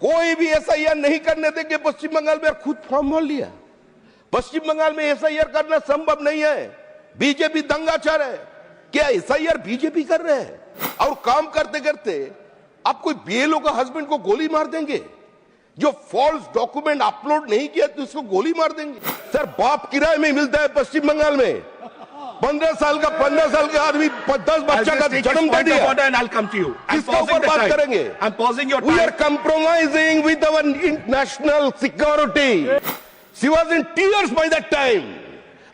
कोई भी एसआईआर नहीं करने देंगे पश्चिम बंगाल में। खुद फॉर्म भर लिया। पश्चिम बंगाल में एसआईआर करना संभव नहीं है। बीजेपी दंगाचार है। क्या एसआईआर बीजेपी कर रहे हैं? और काम करते करते आप कोई बीएलओ का हस्बैंड को गोली मार देंगे? जो फॉल्स डॉक्यूमेंट अपलोड नहीं किया तो उसको गोली मार देंगे? सर, बाप किराए में मिलता है पश्चिम बंगाल में। 15 साल का आदमी 10 बच्चा का जन्म दे दिया। किसके ऊपर बात करेंगे? We are compromising with our national security. She was in tears by that time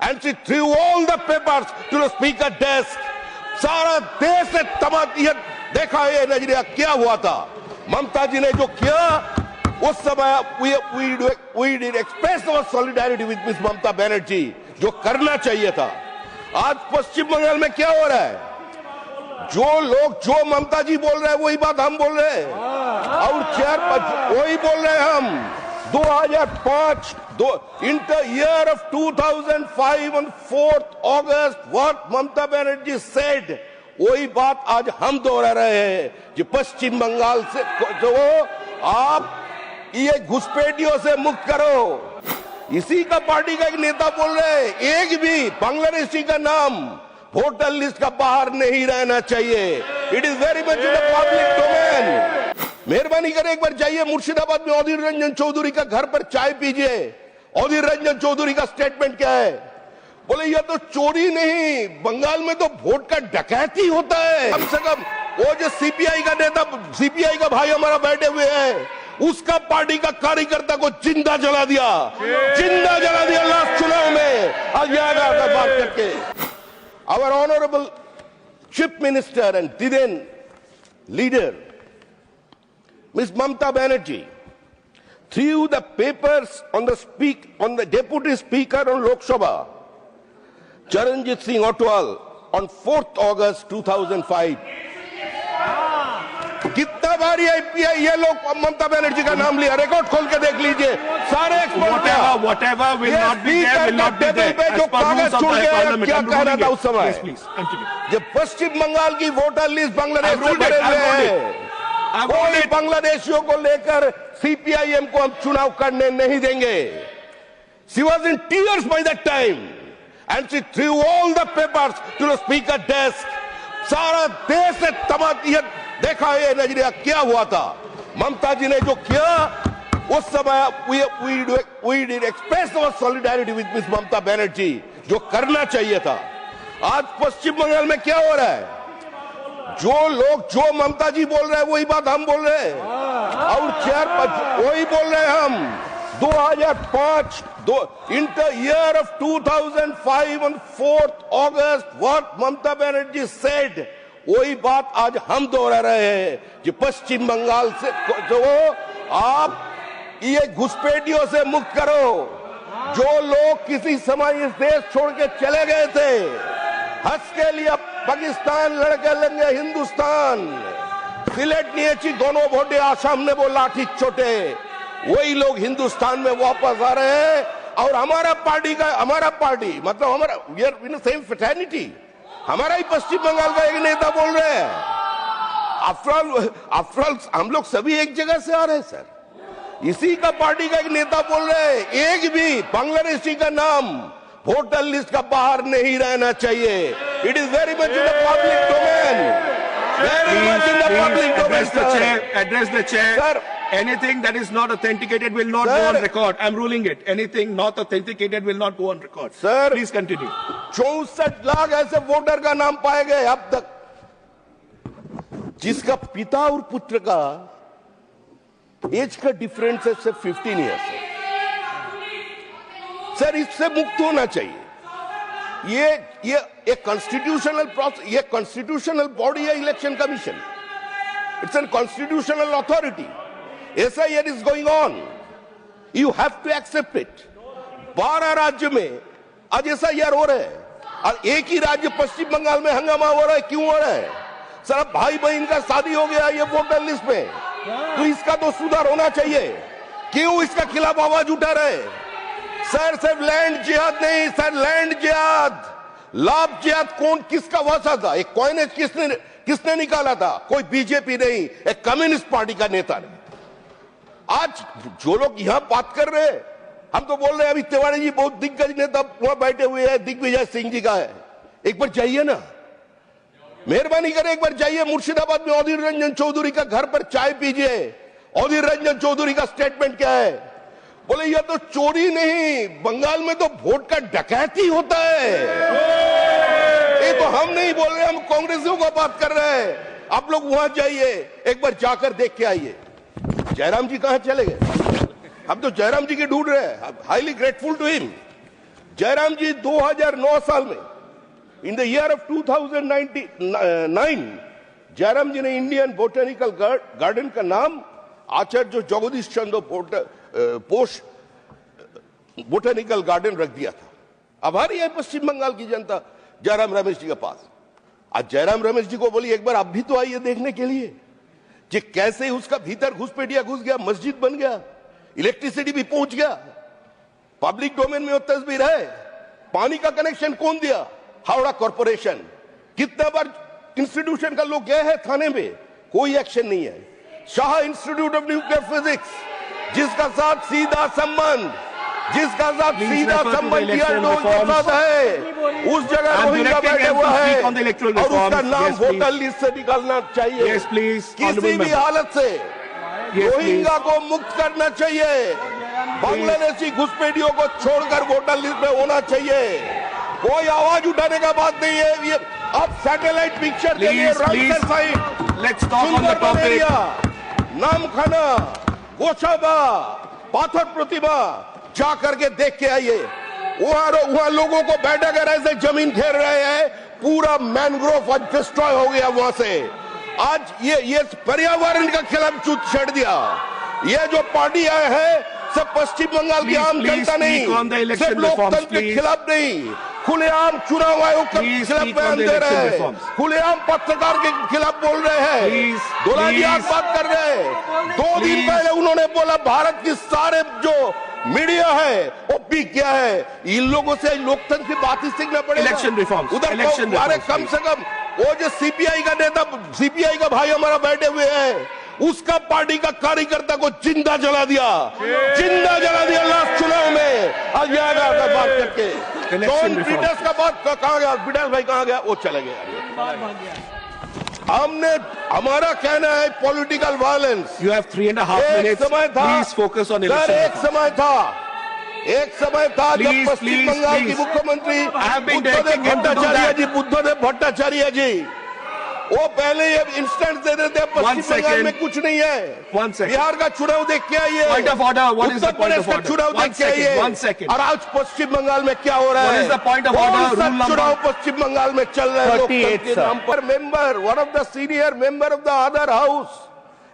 and she threw all the papers to the speaker desk. सारा देश ने तमाशा देखा ये नजरिया क्या हुआ था। ममता जी ने जो किया उस समय we did express our solidarity with Miss Mamta Banerjee, जो करना चाहिए था। आज पश्चिम बंगाल में क्या हो रहा है? जो ममता जी बोल रहे हैं वही बात हम बोल रहे हैं और वही बोल रहे हैं हम। 2005 in the year of 2005 on 4th August what Mamta Banerjee said, वही बात आज हम दोहरा रहे हैं कि पश्चिम बंगाल से जो आप ये घुसपैठियों से मुक्त करो। इसी का पार्टी का एक नेता बोल रहे हैं एक भी बांग्लादेशी का नाम वोटर लिस्ट का बाहर नहीं रहना चाहिए। It is very much in the public domain. मेहरबानी करें एक बार जाइए मुर्शिदाबाद में अधीर रंजन चौधरी का घर पर चाय पीजिए। अधीर रंजन चौधरी का स्टेटमेंट क्या है? बोले यह तो चोरी नहीं, बंगाल में तो वोट का डकैती होता है। कम से कम वो जो सीपीआई का नेता, सीपीआई का भाई हमारा बैठे हुए हैं, उसका पार्टी का कार्यकर्ता को जिंदा जला दिया लास्ट चुनाव में। बात करके our honorable chief minister and then leader Miss Mamta Banerjee threw the papers on the deputy speaker on Lok Sabha Charanjit Singh Otwal on 4th August 2005। कितना बारी ये लोग ममता बनर्जी का नाम लिया, रिकॉर्ड खोल के देख लीजिए। सारे whatever will not be there will not be there। जो कागज छूट गया क्या कह रहा था उस समय? जब पश्चिम बंगाल की वोटर लिस्ट बांग्लादेश में भरे हुए हैं, कोई बांग्लादेशियों को लेकर सीपीआईएम को हम चुनाव करने नहीं देंगे। She was in tears by that time and she threw all the papers to the speaker desk। सारा देश ने तमाशा देखा ये नजरिया क्या हुआ था। ममता जी ने जो किया उस समय we did express our solidarity with Miss Mamta Banerjee, जो करना चाहिए था। आज पश्चिम बंगाल में क्या हो रहा है? जो ममता जी बोल रहे हैं वही बात हम बोल रहे हैं और वही बोल रहे हैं हम। 2005 in the year of 2005 on 4th August what Mamta Banerjee said, वही बात आज हम दोहरा रहे हैं कि पश्चिम बंगाल से जो आप ये घुसपैठियों से मुक्त करो। जो लोग किसी समय इस देश छोड़ के चले गए थे, हंस के लिए पाकिस्तान लड़के लेंगे हिंदुस्तान, सिलेट नीचे दोनों वोटे आसाम ने वो लाठी छोटे, वही लोग हिंदुस्तान में वापस आ रहे हैं। और हमारा पार्टी मतलब हमारा we are in same fraternity, हमारा ही पश्चिम बंगाल का एक नेता बोल रहे हैं आफ्टर ऑल हम लोग सभी एक जगह से आ रहे हैं सर। इसी का पार्टी का एक नेता बोल रहे हैं एक भी बांग्लादेशी का नाम वोटर लिस्ट का बाहर नहीं रहना चाहिए। It is very much in the public domain. Address the chair. Sir, anything that is not authenticated will not go on record. I'm ruling it. Anything not authenticated will not go on record. Sir, please continue. 64 lakh ऐसे voter का नाम पाए गए अब तक जिसका पिता और पुत्र का एज का डिफरेंस है सिर्फ 15 ईयर्स है। सर, इससे मुक्त होना चाहिए। ये एक कॉन्स्टिट्यूशनल प्रोसेस, ये कॉन्स्टिट्यूशनल बॉडी है election commission. It's an constitutional authority. SIR is going on. You have to accept it. 12 राज्य में आज SIR हो रहे हैं और एक ही राज्य पश्चिम बंगाल में हंगामा हो रहा है। क्यों हो रहा है? सर, भाई बहन का शादी हो गया ये वोटर लिस्ट में, तो इसका तो सुधार होना चाहिए। क्यों इसका खिलाफ आवाज उठा रहे? सर, सिर्फ लैंड जिहाद नहीं सर, लैंड जिहाद, लाभ जिहाद कौन किसका वसा था? एक कॉइनेज किसने निकाला था? कोई बीजेपी नहीं, एक कम्युनिस्ट पार्टी का नेता ने। आज जो लोग यहां बात कर रहे हैं, हम तो बोल रहे हैं अभी तिवारी जी बहुत दिग्गज नेता वहां बैठे हुए हैं, दिग्विजय सिंह जी का है, एक बार जाइए ना, मेहरबानी करें एक बार जाइए मुर्शिदाबाद में अधीर रंजन चौधरी का घर पर चाय पीजिए। अधीर रंजन चौधरी का स्टेटमेंट क्या है? बोले यह तो चोरी नहीं, बंगाल में तो वोट का डकैती होता है। ये तो हम नहीं बोल रहे, हम कांग्रेसियों का बात कर रहे हैं। आप लोग वहां जाइए, एक बार जाकर देख के आइए। जयराम जी कहां चले गए? हम तो जयराम जी की ढूंढ रहे हैं, highly grateful to him. Jairam ji 2009 साल में, in the year of 2009, Jairam ji ने इंडियन बोटेनिकल गार्डन का नाम आचार्य जगदीश चंद्र बोस बोटेनिकल गार्डन रख दिया था। आभारी है पश्चिम बंगाल की जनता जयराम रमेश जी के पास। आज जयराम रमेश जी को बोलिए एक बार आप भी तो आइए देखने के लिए कि कैसे उसका भीतर घुसपैठिया घुस गया, मस्जिद बन गया, इलेक्ट्रिसिटी भी पहुंच गया, पब्लिक डोमेन में वो तस्वीर है। पानी का कनेक्शन कौन दिया? हावड़ा कॉर्पोरेशन। कितना बार इंस्टीट्यूशन का लोग गए हैं थाने में, कोई एक्शन नहीं है। Shah institute of nuclear physics, जिसका साथ सीधा संबंध डियर डोल के साथ है, उस जगह रोहिंग्या बैठे हुआ है और उसका नाम वोटर लिस्ट से निकालना चाहिए। किसी भी हालत से रोहिंग्या को मुक्त करना चाहिए। बांग्लादेशी घुसपैठियों को छोड़कर वोटर लिस्ट में होना चाहिए। कोई आवाज उठाने का बात नहीं है। ये अब सैटेलाइट पिक्चर के लिए नामखाना, गोशाबा, पाथर प्रतिमा जा करके देख के आइए। वहां लोगों को बैठा कर ऐसे जमीन घेर रहे हैं, पूरा मैनग्रोव आज डिस्ट्रॉय हो गया वहां से। आज ये पर्यावरण का खिलाफ छेड़ दिया। ये जो पार्टी आए हैं सब पश्चिम बंगाल की आम जनता नहीं, सिर्फ लोकतंत्र के खिलाफ नहीं, खुलेआम चुनाव आयोग के खिलाफ बयान दे रहे हैं, खुलेआम पत्रकार के खिलाफ बोल रहे हैं, दोलाजियात बात कर रहे हैं। 2 दिन पहले उन्होंने बोला भारत की सारे जो मीडिया है वो पीक गया है। इन लोगों से लोकतंत्र की बात ही सीखना पड़ेगा। इलेक्शन रिफॉर्म्स, उधर हमारे कम से कम वो जो सीपीआई का नेता, सीपीआई का भाई हमारा बैठे हुए हैं, उसका पार्टी का कार्यकर्ता को जिंदा जला दिया लास्ट चुनाव में। आज बात करके जॉन पीटर्स का बात कहां गया? पीटर्स भाई कहां गया? वो चले गया। हमारा कहना है political violence. You have 3.5 minutes. Please focus on election. एक समय था जब पश्चिम बंगाल की मुख्यमंत्री बुद्धदेव भट्टाचार्य जी, वो पहले ये इंस्टेंट दे देते हैं पश्चिम बंगाल में कुछ नहीं है। बिहार का चुनाव देख के आइए, उत्तर प्रदेश का चुनाव देख के आइए, और आज पश्चिम बंगाल में क्या हो रहा है? चुनाव पश्चिम बंगाल में चल रहे हैं। Member, one of the senior member of the other house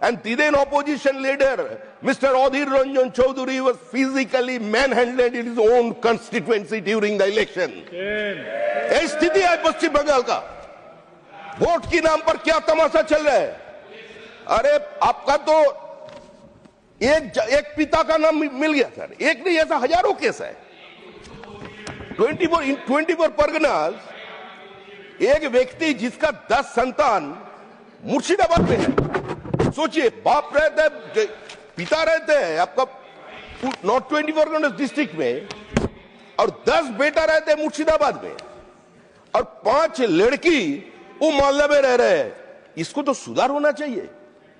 and then opposition leader Mr. Adhir Ranjan Chaudhary was physically manhandled in his own constituency during the election. ये स्थिति है पश्चिम बंगाल का। वोट की नाम पर क्या तमाशा चल रहा है? अरे आपका तो एक पिता का नाम मिल गया सर, एक नहीं, ऐसा हजारों केस है। 24 परगनास, एक व्यक्ति जिसका 10 संतान मुर्शिदाबाद में है। सोचिए, बाप रहते हैं, पिता रहते हैं आपका नॉर्थ 24 डिस्ट्रिक्ट में, और 10 बेटा रहते हैं मुर्शिदाबाद में, और 5 लड़की वो मोहल्ले में रह रहे हैं। इसको तो सुधार होना चाहिए।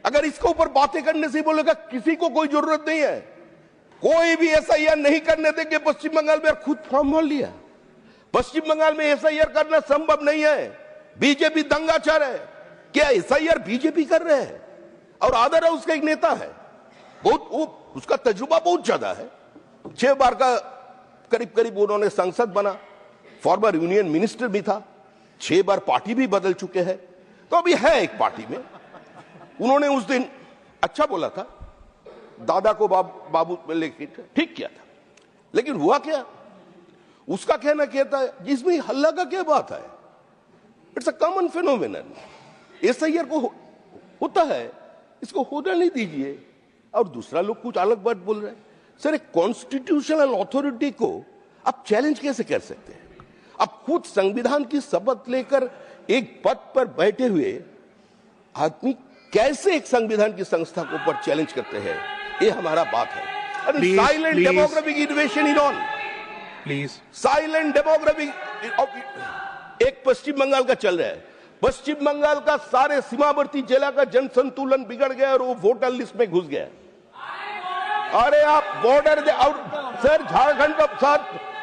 अगर इसके ऊपर बातें करने से बोलेगा किसी को कोई जरूरत नहीं है, कोई भी एसआईआर नहीं करने देंगे पश्चिम बंगाल में। खुद फॉर्म भर लिया, पश्चिम बंगाल में एसआईआर करना संभव नहीं है। बीजेपी दंगा चाह रहा है। क्या एसआईआर बीजेपी कर रहे हैं? और आदर हाउस का एक नेता है, बहुत उसका तजुर्बा बहुत ज्यादा है, 6 बार का करीब उन्होंने संसद बना, फॉर्मर यूनियन मिनिस्टर भी था, 6 बार पार्टी भी बदल चुके हैं, तो अभी है एक पार्टी में। उन्होंने उस दिन अच्छा बोला था, दादा को बाबू लेके ठीक किया था, लेकिन हुआ क्या? उसका कहना क्या था, इसमें हल्ला का क्या बात है? It's a common phenomenon. SIR को होता है, इसको होने नहीं दीजिए। और दूसरा लोग कुछ अलग बात बोल रहे हैं। सर, एक कॉन्स्टिट्यूशनल अथॉरिटी को आप चैलेंज कैसे कर सकते हैं? आप खुद संविधान की शपथ लेकर एक पद पर बैठे हुए आदमी कैसे एक संविधान की संस्था को ऊपर चैलेंज करते हैं? ये हमारा बात है। Please, silent please. Demographic इन्वेशन in on Please. Silent demographic. एक पश्चिम बंगाल का चल रहा है, पश्चिम बंगाल का सारे सीमावर्ती जिला का जन संतुलन बिगड़ गया और वो वोटर लिस्ट में घुस गया। अरे आप बॉर्डर और सर झारखंड का साथ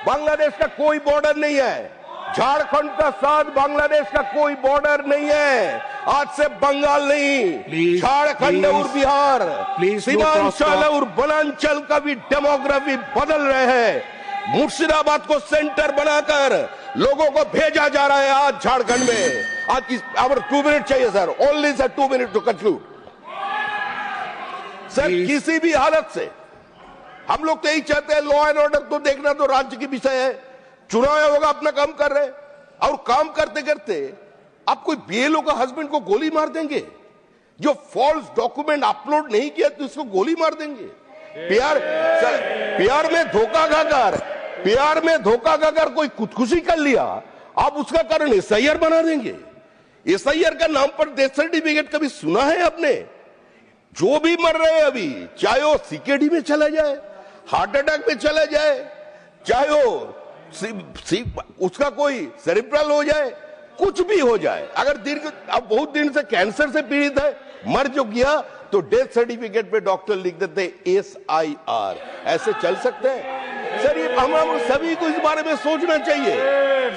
बांग्लादेश का कोई बॉर्डर नहीं है, झारखंड का साथ बांग्लादेश का कोई बॉर्डर नहीं है। आज से बंगाल नहीं, Please, झारखंड please, और Bihar, please, no Seemanchal crosstalk. और वनांचल का भी डेमोग्राफी बदल रहे हैं। मुर्शिदाबाद को सेंटर बनाकर लोगों को भेजा जा रहा है आज झारखंड में। आज इस 2 मिनट चाहिए sir, only sir 2 minute to conclude. Sir Please. किसी भी हालत से हम लोग तो यही चाहते हैं, लॉ एंड ऑर्डर तो देखना तो राज्य की विषय है, चुनाव होगा अपना काम कर रहे हैं और काम करते करते आप कोई बीएलओ का हस्बैंड को गोली मार देंगे, जो फॉल्स डॉक्यूमेंट अपलोड नहीं किया तो इसको गोली मार देंगे। पीआर में धोखा खाकर कोई खुदकुशी कर लिया, आप उसका कारण एसआईआर बना देंगे। एसआईआर का नाम पर डेथ सर्टिफिकेट कभी सुना है आपने? जो भी मर रहे हैं अभी, चाहे वो सीकेडी में चला जाए, हार्ट अटैक में चला जाए, चाहे वो उसका कोई सेरिब्रल हो जाए, कुछ भी हो जाए, अगर अब बहुत दिन से कैंसर से पीड़ित है, मर जो गया तो डेथ सर्टिफिकेट पे डॉक्टर लिख देते एसआईआर। ऐसे चल सकते हैं सर? ये हम सभी को इस बारे में सोचना चाहिए,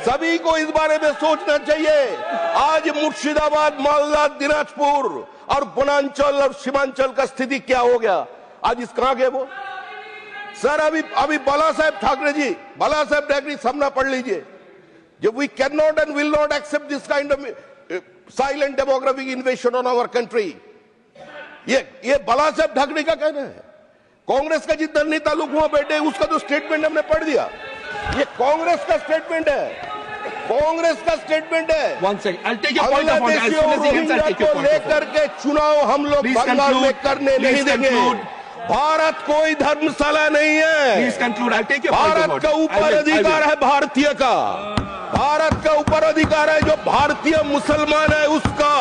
सभी को इस बारे में सोचना चाहिए। आज मुर्शिदाबाद, मालदा, दिनाजपुर और वनांचल और सीमांचल का स्थिति क्या हो गया आज? इस कहां गए वो सर? अभी बाला साहेब ठाकरे सामना पढ़ लीजिए, जब we can not and will not accept this kind of silent demographic invasion on our country. ये बाला साहेब ठाकरे का कहना है। कांग्रेस का जितना नेता लोग वहां बैठे उसका तो स्टेटमेंट हमने पढ़ दिया, ये कांग्रेस का स्टेटमेंट है, कांग्रेस का स्टेटमेंट है। One second. I'll take your point of order. As soon as he ends, I'll take your point of लेकर order. के चुनाव हम लोग Please बंगाल में conclude. करने नहीं Please देंगे। conclude. भारत कोई धर्मशाला नहीं है। Please conclude. I'll take your point of Bharat order. का I ऊपर will. अधिकार है भारतीय का, भारत का ऊपर अधिकार है जो भारतीय मुसलमान है उसका।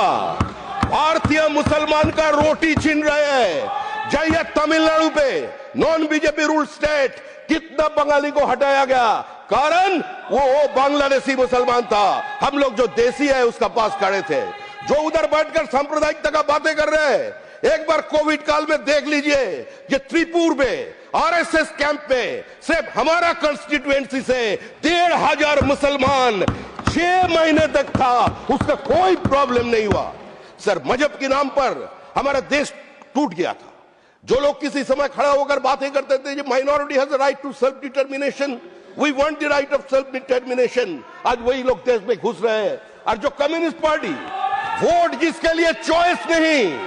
भारतीय मुसलमान का रोटी छीन रहे हैं। जाइए तमिलनाडु पे, नॉन बीजेपी रूल स्टेट, कितना बंगाली को हटाया गया, कारण वो बांग्लादेशी मुसलमान था। हम लोग जो देसी है उसका पास खड़े थे, जो उधर बैठकर सांप्रदायिकता का बातें कर रहे हैं। एक बार कोविड काल में देख लीजिए, ये त्रिपुर में आरएसएस कैंप में सिर्फ हमारा कंस्टिट्यूएंसी से 1,500 मुसलमान 6 महीने तक था, उसका कोई प्रॉब्लम नहीं हुआ। सर मजहब के नाम पर हमारा देश टूट गया था। जो लोग किसी समय खड़ा होकर बातें करते थे, minority has the right to self determination, we want the right of self determination, आज वही लोग देश में घुस रहे हैं। और जो कम्युनिस्ट पार्टी, वोट जिसके लिए चॉइस नहीं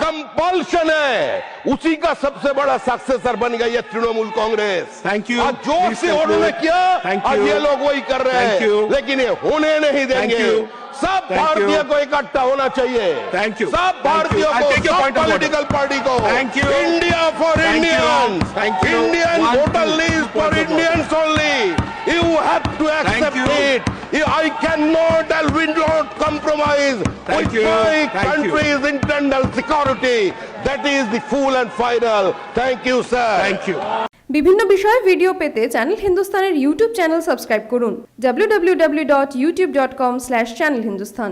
कंपल्शन है, उसी का सबसे बड़ा सक्सेसर बन गई है तृणमूल कांग्रेस। Thank you. आज जोर से उन्होंने किया, Thank आज you. ये लोग वही कर रहे Thank हैं, you. लेकिन ये होने नहीं देंगे। Thank you. सब Thank भारतीय you. को इकट्ठा होना चाहिए, Thank you. सब Thank भारतीयों you. I'll को, take your सब point of order. Political party को, Thank you. India for Thank you. Indians, Thank you. Indian One, voter two, list point for of order. Indians only, you have to accept you. it. I cannot and will not compromise Thank with you. my Thank you. country's internal security. That is the full and final. Thank you, sir. Thank you. বিভিন্ন বিষয়ে video পেতে channel হিন্দুস্তানের YouTube channel subscribe করুন www.youtube.com/channelhindustan